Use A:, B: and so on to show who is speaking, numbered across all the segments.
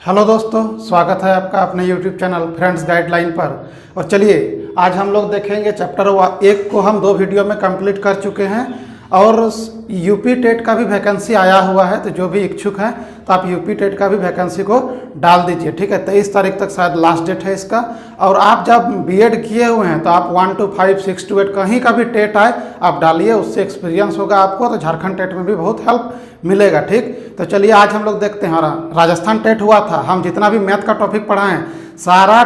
A: Hello दोस्तों, स्वागत है आपका अपने यूट्यूब चैनल फ्रेंड्स गाइडलाइन पर। और चलिए आज हम लोग देखेंगे चैप्टर 1 को हम 2 वीडियो में कंप्लीट कर चुके हैं और यूपी टेट का भी वैकेंसी आया हुआ है। तो जो भी इच्छुक हैं तो आप यूपी टेट का भी वैकेंसी को डाल दीजिए। ठीक है, 23 तारीख तक शायद लास्ट डेट है इसका। और आप जब बीएड किए हुए हैं तो आप 1 to 5, 6 to 8 कहीं का भी टेट आए आप डालिए, उससे एक्सपीरियंस होगा आपको, तो झारखंड टेट में भी बहुत हेल्प मिलेगा। ठीक, तो चलिए आज हम लोग देखते हैं। राजस्थान टेट हुआ था, हम जितना भी मैथ का टॉपिक पढ़ाएं सारा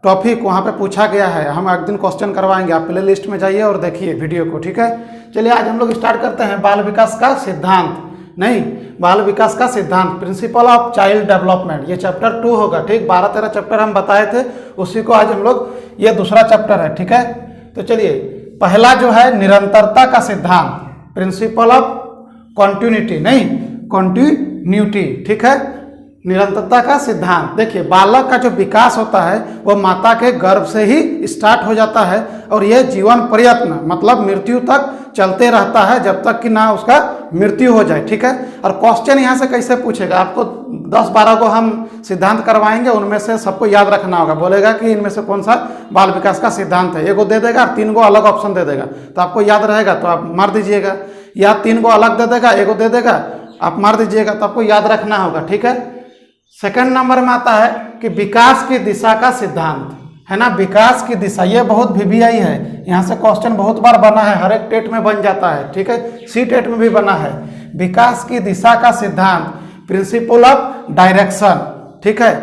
A: टॉपिक वहाँ पे पूछा गया है। हम एक दिन क्वेश्चन करवाएंगे, आप प्ले लिस्ट में जाइए और देखिए वीडियो को। ठीक है, चलिए आज हम लोग स्टार्ट करते हैं। बाल विकास का सिद्धांत, नहीं बाल विकास का सिद्धांत, प्रिंसिपल ऑफ चाइल्ड डेवलपमेंट, ये चैप्टर 2 होगा। ठीक, 12-13 चैप्टर हम बताए थे, उसी को आज हम लोग, ये दूसरा चैप्टर है। ठीक है, तो चलिए पहला जो है निरंतरता का सिद्धांत, प्रिंसिपल ऑफ कॉन्टिन्यूटी, नहीं कॉन्टिन्यूटी। ठीक है, निरंतरता का सिद्धांत। देखिए बालक का जो विकास होता है वो माता के गर्भ से ही स्टार्ट हो जाता है और यह जीवन प्रयत्न मतलब मृत्यु तक चलते रहता है जब तक कि ना उसका मृत्यु हो जाए। ठीक है, और क्वेश्चन यहाँ से कैसे पूछेगा, आपको 10-12 को हम सिद्धांत करवाएंगे, उनमें से सबको याद रखना होगा। बोलेगा कि इनमें से कौन सा बाल विकास का सिद्धांत है, एगो दे देगा 3 को अलग ऑप्शन दे देगा, तो आपको याद रहेगा तो आप मार दीजिएगा, या 3 को अलग दे देगा, एगो दे देगा, आप मार दीजिएगा, तो आपको याद रखना होगा। ठीक है, सेकंड नंबर में आता है कि विकास की दिशा का सिद्धांत, है ना, विकास की दिशा, ये बहुत वीवीआई है, यहाँ से क्वेश्चन बहुत बार बना है, हर एक टेट में बन जाता है। ठीक है, सी टेट में भी बना है। विकास की दिशा का सिद्धांत, प्रिंसिपल ऑफ डायरेक्शन। ठीक है,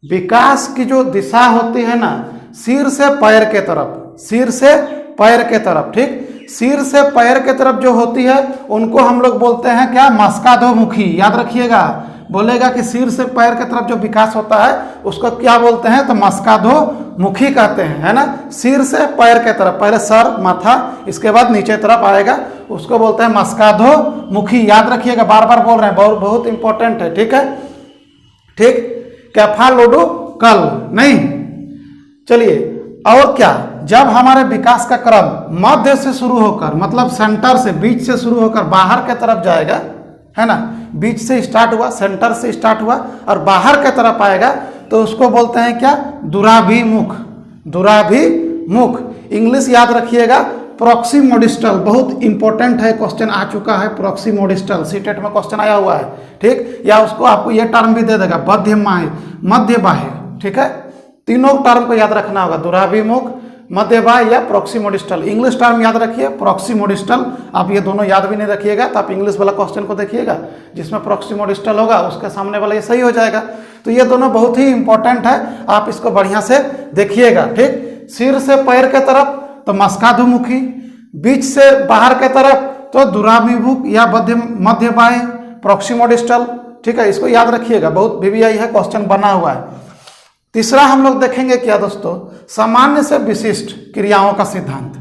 A: विकास की जो दिशा होती है ना, सिर से पैर के तरफ, सिर से पैर के तरफ। ठीक, सिर से पैर के तरफ जो होती है उनको हम लोग बोलते हैं क्या, मस्काधोमुखी। याद रखिएगा, बोलेगा कि सिर से पैर के तरफ जो विकास होता है उसको क्या बोलते हैं, तो मस्काधोमुखी कहते हैं, है ना। सिर से पैर के तरफ, पहले सर माथा, इसके बाद नीचे तरफ आएगा, उसको बोलते हैं मस्काधोमुखी। याद रखिएगा, बार बार बोल रहे हैं, बहुत बहुत इंपॉर्टेंट है। ठीक है, ठीक, कैफालोडोकल, नहीं। चलिए और क्या, जब हमारे विकास का क्रम मध्य से शुरू होकर, मतलब सेंटर से, बीच से शुरू होकर बाहर के तरफ जाएगा, है ना, बीच से स्टार्ट हुआ, सेंटर से स्टार्ट हुआ और बाहर के तरफ आएगा, तो उसको बोलते हैं क्या, दुराभिमुख, दुराभिमुख। इंग्लिश याद रखिएगा, प्रॉक्सिमोडिस्टल, बहुत इंपॉर्टेंट है, क्वेश्चन आ चुका है, प्रॉक्सिमोडिस्टल सी टेट में क्वेश्चन आया हुआ है। ठीक, या उसको आपको ये टर्म भी दे देगा, मध्य बाह्य। ठीक है, तीनों टर्म को याद रखना होगा, दुराभिमुख, मध्य बाह्य या प्रॉक्सिमोडिस्टल। इंग्लिश टर्म याद रखिए, प्रॉक्सिमोडिस्टल। आप ये दोनों याद भी नहीं रखिएगा तो आप इंग्लिश वाला क्वेश्चन को देखिएगा, जिसमें प्रॉक्सिमोडिस्टल होगा उसके सामने वाला ये सही हो जाएगा। तो ये दोनों बहुत ही इंपॉर्टेंट है, आप इसको बढ़िया से देखिएगा। ठीक, सिर से पैर के तरफ तो मस्काधोमुखी, बीच से बाहर के तरफ तो दुराभिमुख या मध्य बाह्य, प्रॉक्सिमोडिस्टल। ठीक है, इसको याद रखिएगा, बहुत वीवीआई है, क्वेश्चन बना हुआ है। तीसरा हम लोग देखेंगे क्या दोस्तों, सामान्य से विशिष्ट क्रियाओं का सिद्धांत।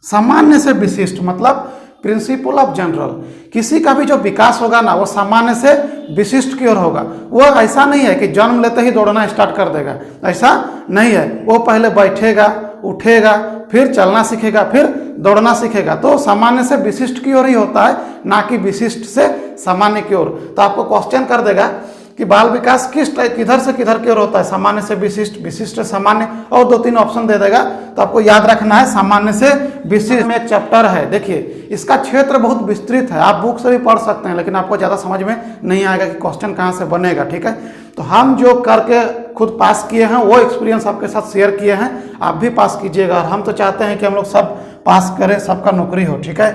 A: सामान्य से विशिष्ट मतलब प्रिंसिपल ऑफ जनरल। किसी का भी जो विकास होगा ना वो सामान्य से विशिष्ट की ओर होगा। वो ऐसा नहीं है कि जन्म लेते ही दौड़ना स्टार्ट कर देगा, ऐसा नहीं है। वो पहले बैठेगा, उठेगा, फिर चलना सीखेगा, फिर दौड़ना सीखेगा। तो सामान्य से विशिष्ट की ओर ही होता है, ना कि विशिष्ट से सामान्य की ओर। तो आपको क्वेश्चन कर देगा कि बाल विकास किस टाइप, किधर से किधर की ओर होता है, सामान्य से विशिष्ट, विशिष्ट से सामान्य, और 2-3 ऑप्शन दे देगा। तो आपको याद रखना है सामान्य से विशिष्ट में एक चैप्टर है। देखिए इसका क्षेत्र बहुत विस्तृत है, आप बुक से भी पढ़ सकते हैं, लेकिन आपको ज़्यादा समझ में नहीं आएगा कि क्वेश्चन कहाँ से बनेगा। ठीक है, तो हम जो करके खुद पास किए हैं वो एक्सपीरियंस आपके साथ शेयर किए हैं, आप भी पास कीजिएगा। और हम तो चाहते हैं कि हम लोग सब पास करें, सबका नौकरी हो। ठीक है,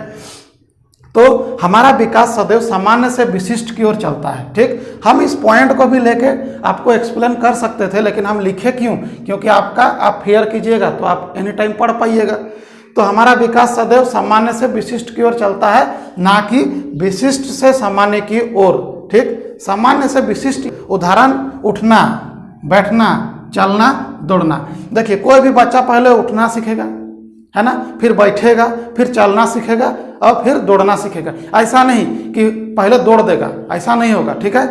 A: तो हमारा विकास सदैव सामान्य से विशिष्ट की ओर चलता है। ठीक, हम इस पॉइंट को भी लेके आपको एक्सप्लेन कर सकते थे, लेकिन हम लिखे क्यों, क्योंकि आप फेयर कीजिएगा तो आप एनी टाइम पढ़ पाइएगा। तो हमारा विकास सदैव सामान्य से विशिष्ट की ओर चलता है, ना कि विशिष्ट से सामान्य की ओर। ठीक, सामान्य से विशिष्ट, उदाहरण उठना, बैठना, चलना, दौड़ना। देखिए कोई भी बच्चा पहले उठना सीखेगा, है ना, फिर बैठेगा, फिर चलना सीखेगा और फिर दौड़ना सीखेगा। ऐसा नहीं कि पहले दौड़ देगा, ऐसा नहीं होगा। ठीक है,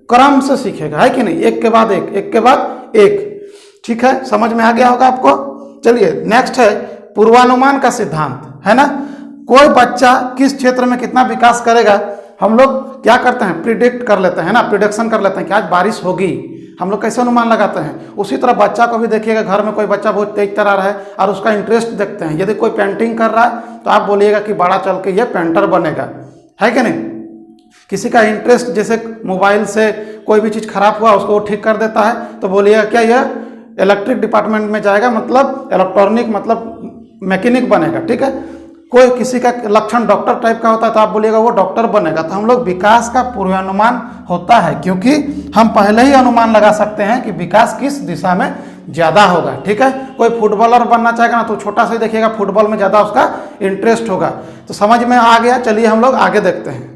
A: क्रम से सीखेगा, है कि नहीं, एक के बाद एक, एक के बाद एक। ठीक है, समझ में आ गया होगा आपको। चलिए नेक्स्ट है पूर्वानुमान का सिद्धांत, है ना। कोई बच्चा किस क्षेत्र में कितना विकास करेगा हम लोग क्या करते हैं, प्रिडिक्ट कर लेते हैं ना, प्रिडिक्शन कर लेते हैं कि आज बारिश होगी, हम लोग कैसे अनुमान लगाते हैं, उसी तरह बच्चा को भी देखिएगा, घर में कोई बच्चा बहुत तेज तरा रहा है और उसका इंटरेस्ट देखते हैं। यदि कोई पेंटिंग कर रहा है तो आप बोलिएगा कि बड़ा चल के ये पेंटर बनेगा, है कि नहीं। किसी का इंटरेस्ट, जैसे मोबाइल से कोई भी चीज़ खराब हुआ उसको वो ठीक कर देता है, तो बोलिएगा क्या यह इलेक्ट्रिक डिपार्टमेंट में जाएगा, मतलब इलेक्ट्रॉनिक मतलब मैकेनिक बनेगा, ठीक है। कोई किसी का लक्षण डॉक्टर टाइप का होता है तो आप बोलिएगा वो डॉक्टर बनेगा। तो हम लोग विकास का पूर्वानुमान होता है, क्योंकि हम पहले ही अनुमान लगा सकते हैं कि विकास किस दिशा में ज़्यादा होगा, ठीक है। कोई फुटबॉलर बनना चाहेगा ना तो छोटा सा ही देखिएगा, फुटबॉल में ज़्यादा उसका इंटरेस्ट होगा। तो समझ में आ गया। चलिए हम लोग आगे देखते हैं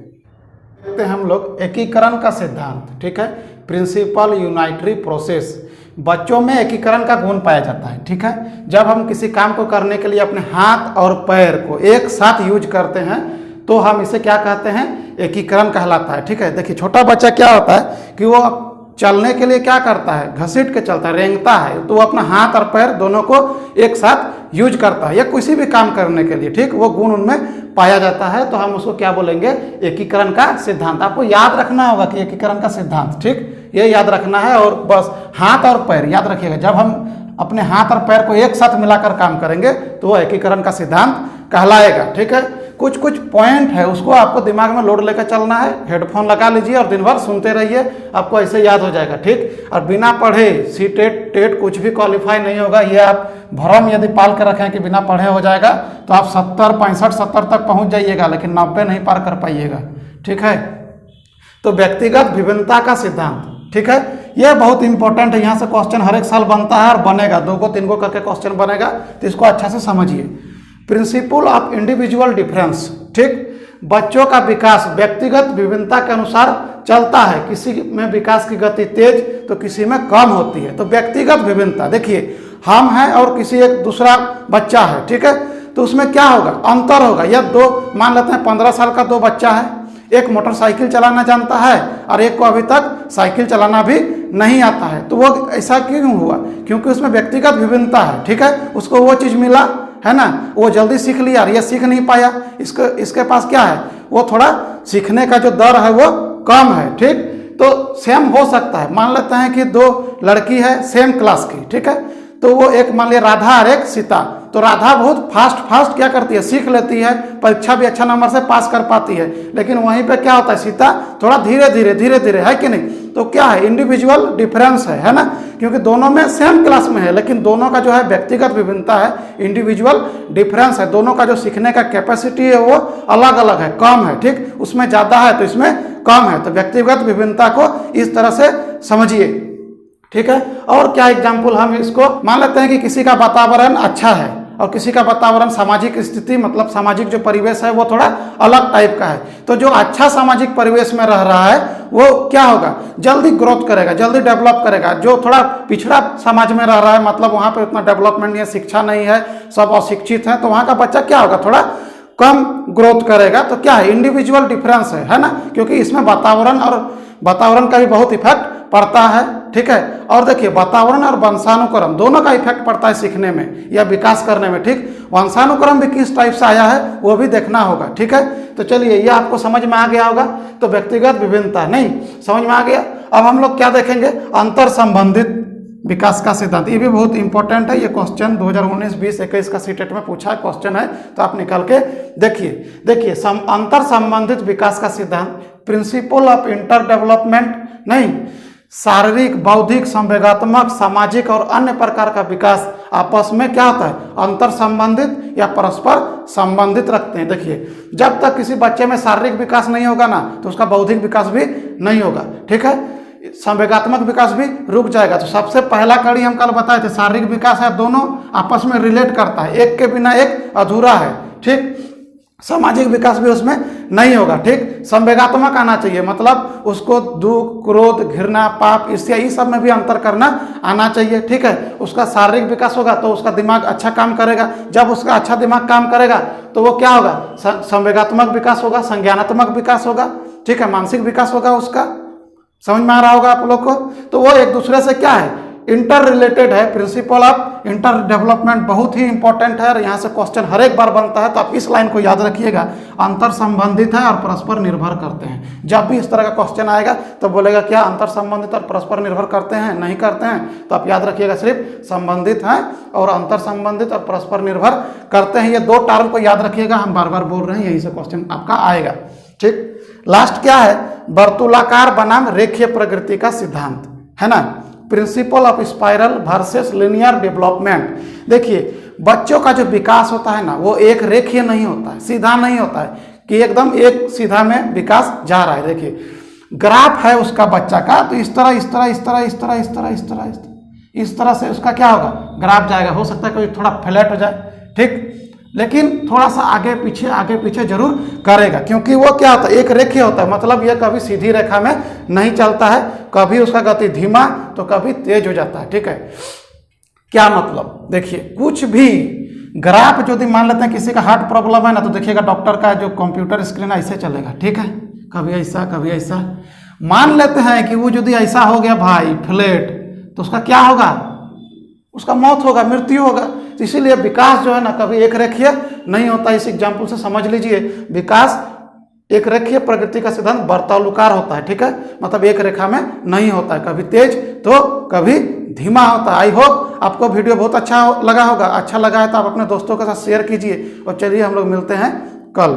A: हम लोग एकीकरण का सिद्धांत, ठीक है, प्रिंसिपल यूनाइटरी प्रोसेस। बच्चों में एकीकरण का गुण पाया जाता है, ठीक है। जब हम किसी काम को करने के लिए अपने हाथ और पैर को एक साथ यूज करते हैं तो हम इसे क्या कहते हैं, एकीकरण कहलाता है, ठीक है। देखिए छोटा बच्चा क्या होता है कि वो चलने के लिए क्या करता है, घसीट के चलता है, रेंगता है, तो वो अपना हाथ और पैर दोनों को एक साथ यूज करता है या किसी भी काम करने के लिए, ठीक, वो गुण उनमें पाया जाता है। तो हम उसको क्या बोलेंगे, एकीकरण का सिद्धांत। आपको याद रखना होगा कि एकीकरण का सिद्धांत, ठीक, ये याद रखना है। और बस हाथ और पैर याद रखिएगा, जब हम अपने हाथ और पैर को एक साथ मिलाकर काम करेंगे तो वो एकीकरण का सिद्धांत कहलाएगा, ठीक है। कुछ कुछ पॉइंट है उसको आपको दिमाग में लोड लेकर चलना है। हेडफोन लगा लीजिए और दिन भर सुनते रहिए, आपको ऐसे याद हो जाएगा, ठीक। और बिना पढ़े सी टेट टेट कुछ भी क्वालिफाई नहीं होगा। ये आप भ्रम यदि पाल कर रखें कि बिना पढ़े हो जाएगा तो आप 70, 65, 70 तक पहुंच जाइएगा, लेकिन 90 नहीं पार कर पाइएगा, ठीक है। तो व्यक्तिगत विभिन्नता का सिद्धांत, ठीक है, यह बहुत इंपॉर्टेंट है। यहाँ से क्वेश्चन हर एक साल बनता है और बनेगा, 2 को 3 को करके क्वेश्चन बनेगा, तो इसको अच्छा से समझिए। प्रिंसिपल ऑफ इंडिविजुअल डिफरेंस, ठीक, बच्चों का विकास व्यक्तिगत विभिन्नता के अनुसार चलता है। किसी में विकास की गति तेज तो किसी में कम होती है। तो व्यक्तिगत विभिन्नता, देखिए हम हैं और किसी एक दूसरा बच्चा है, ठीक है, तो उसमें क्या होगा, अंतर होगा। या दो, मान लेते हैं 15 साल का 2 बच्चा है, एक मोटरसाइकिल चलाना जानता है और एक को अभी तक साइकिल चलाना भी नहीं आता है। तो वो ऐसा क्यों हुआ, क्योंकि उसमें व्यक्तिगत विभिन्नता है, ठीक है। उसको वो चीज़ मिला है ना, वो जल्दी सीख लिया और ये सीख नहीं पाया। इसके पास क्या है, वो थोड़ा सीखने का जो दर है वो कम है, ठीक। तो सेम हो सकता है, मान लेते हैं कि 2 लड़की है सेम क्लास की, ठीक है, तो वो एक मान लिया राधा और एक सीता। तो राधा बहुत फास्ट क्या करती है, सीख लेती है, परीक्षा भी अच्छा नंबर से पास कर पाती है। लेकिन वहीं पे क्या होता है, सीता थोड़ा धीरे धीरे है कि नहीं। तो क्या है, इंडिविजुअल डिफरेंस है ना, क्योंकि दोनों में सेम क्लास में है, लेकिन दोनों का जो है व्यक्तिगत विभिन्नता है, इंडिविजुअल डिफरेंस है। दोनों का जो सीखने का कैपेसिटी है वो अलग अलग है, कम है, ठीक, उसमें ज़्यादा है तो इसमें कम है। तो व्यक्तिगत विभिन्नता को इस तरह से समझिए, ठीक है। और क्या एग्जाम्पल, हम इसको मान लेते हैं कि किसी का वातावरण अच्छा है और किसी का वातावरण, सामाजिक स्थिति मतलब सामाजिक जो परिवेश है वो थोड़ा अलग टाइप का है। तो जो अच्छा सामाजिक परिवेश में रह रहा है वो क्या होगा, जल्दी ग्रोथ करेगा, जल्दी डेवलप करेगा। जो थोड़ा पिछड़ा समाज में रह रहा है, मतलब वहाँ पे उतना डेवलपमेंट नहीं है, शिक्षा नहीं है, सब अशिक्षित है, तो वहाँ का बच्चा क्या होगा, थोड़ा कम ग्रोथ करेगा। तो क्या है, इंडिविजुअल डिफरेंस है ना, क्योंकि इसमें वातावरण का भी बहुत इफेक्ट पड़ता है, ठीक है। और देखिए वातावरण और वंशानुक्रम दोनों का इफेक्ट पड़ता है सीखने में या विकास करने में, ठीक। वंशानुक्रम भी किस टाइप से आया है वो भी देखना होगा, ठीक है। तो चलिए ये आपको समझ में आ गया होगा। तो व्यक्तिगत विभिन्नता नहीं समझ में आ गया। अब हम लोग क्या देखेंगे, अंतर संबंधित विकास का सिद्धांत। ये भी बहुत इंपॉर्टेंट है, ये क्वेश्चन 2019, 20, 21 का सीटेट में पूछा है क्वेश्चन है, तो आप निकाल के देखिए अंतर संबंधित विकास का सिद्धांत, प्रिंसिपल ऑफ इंटर डेवलपमेंट नहीं, शारीरिक, बौद्धिक, संवेगात्मक, सामाजिक और अन्य प्रकार का विकास आपस में क्या होता है, अंतर संबंधित या परस्पर संबंधित रखते हैं। देखिए जब तक किसी बच्चे में शारीरिक विकास नहीं होगा ना तो उसका बौद्धिक विकास भी नहीं होगा, ठीक है, संवेगात्मक विकास भी रुक जाएगा। तो सबसे पहला कड़ी हम कल बताए थे, शारीरिक विकास है, दोनों आपस में रिलेट करता है, एक के बिना एक अधूरा है, ठीक। सामाजिक विकास भी उसमें नहीं होगा, ठीक। संवेगात्मक आना चाहिए, मतलब उसको दुख, क्रोध, घृणा, पाप, ईर्ष्या इस सब में भी अंतर करना आना चाहिए, ठीक है। उसका शारीरिक विकास होगा तो उसका दिमाग अच्छा काम करेगा। जब उसका अच्छा दिमाग काम करेगा तो वो क्या होगा, संवेगात्मक विकास होगा, संज्ञानात्मक विकास होगा, ठीक है, मानसिक विकास होगा उसका। समझ में आ रहा होगा आप लोग को। तो वो एक दूसरे से क्या है, इंटर रिलेटेड है, प्रिंसिपल ऑफ इंटर डेवलपमेंट बहुत ही इंपॉर्टेंट है और यहाँ से क्वेश्चन हर एक बार बनता है, तो आप इस लाइन को याद रखिएगा। अंतर संबंधित है और परस्पर निर्भर करते हैं। जब भी इस तरह का क्वेश्चन आएगा तो बोलेगा क्या अंतर संबंधित और परस्पर निर्भर करते हैं, नहीं करते हैं, तो आप याद रखिएगा सिर्फ संबंधित हैं और अंतर संबंधित और परस्पर निर्भर करते हैं। ये दो टर्म को याद रखिएगा, हम बार बार बोल रहे हैं, यहीं से क्वेश्चन आपका आएगा। ठीक, लास्ट क्या है, वर्तुलाकार बनाम रेखीय प्रकृति का सिद्धांत है ना, principle of spiral versus linear development. देखिए बच्चों का जो विकास होता है ना, वो एक रेखीय नहीं होता है, सीधा नहीं होता है कि एकदम एक सीधा में विकास जा रहा है। देखिए ग्राफ है उसका बच्चा का, तो इस तरह इस तरह इस तरह इस तरह इस तरह इस तरह इस तरह से उसका क्या होगा, ग्राफ जाएगा। हो सकता है कोई थोड़ा फ्लैट हो जाए, ठीक, लेकिन थोड़ा सा आगे पीछे जरूर करेगा, क्योंकि वो क्या होता है, एक रेखीय होता है। मतलब ये कभी सीधी रेखा में नहीं चलता है, कभी उसका गति धीमा तो कभी तेज हो जाता है। ठीक है, क्या मतलब, देखिए कुछ भी ग्राफ यदि मान लेते हैं किसी का हार्ट प्रॉब्लम है ना, तो देखिएगा डॉक्टर का जो कंप्यूटर स्क्रीन ऐसे चलेगा। ठीक है, कभी ऐसा कभी ऐसा। मान लेते हैं कि वो यदि ऐसा हो गया भाई फ्लैट, तो उसका क्या होगा, उसका मौत होगा, मृत्यु होगा। तो इसीलिए विकास जो है ना कभी एक रेखीय नहीं होता। इस एग्जाम्पल से समझ लीजिए, विकास एक रेखीय प्रकृति का सिद्धांत वर्तुलाकार होता है। ठीक है, मतलब एक रेखा में नहीं होता है, कभी तेज तो कभी धीमा होता है। आई होप आपको वीडियो बहुत अच्छा लगा होगा। अच्छा लगा है तो आप अपने दोस्तों के साथ शेयर कीजिए और चलिए हम लोग मिलते हैं कल।